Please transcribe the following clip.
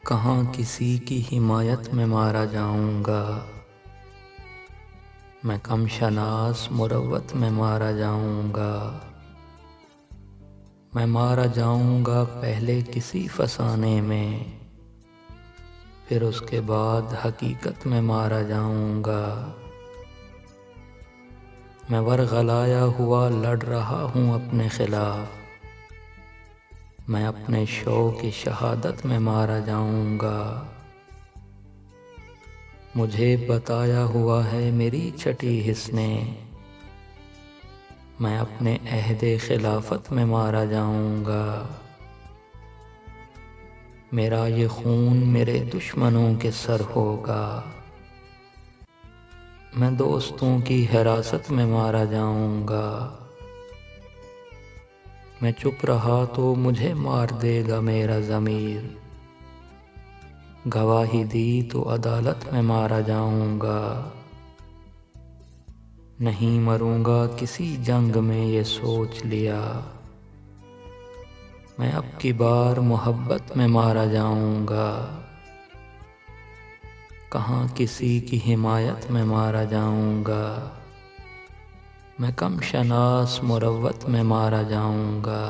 کہاں کسی کی حمایت میں مارا جاؤں گا، میں کم شناس مروت میں مارا جاؤں گا۔ میں مارا جاؤں گا پہلے کسی فسانے میں، پھر اس کے بعد حقیقت میں مارا جاؤں گا۔ میں ورغلایا ہوا لڑ رہا ہوں اپنے خلاف، میں اپنے شوق کی شہادت میں مارا جاؤں گا۔ مجھے بتایا ہوا ہے میری چھٹی حس نے، میں اپنے عہد خلافت میں مارا جاؤں گا۔ میرا یہ خون میرے دشمنوں کے سر ہوگا، میں دوستوں کی حراست میں مارا جاؤں گا۔ میں چپ رہا تو مجھے مار دے گا میرا ضمیر، گواہی دی تو عدالت میں مارا جاؤں گا۔ نہیں مروں گا کسی جنگ میں یہ سوچ لیا، میں اب کی بار محبت میں مارا جاؤں گا۔ کہاں کسی کی حمایت میں مارا جاؤں گا، میں کم شناس مروت میں مارا جاؤں گا۔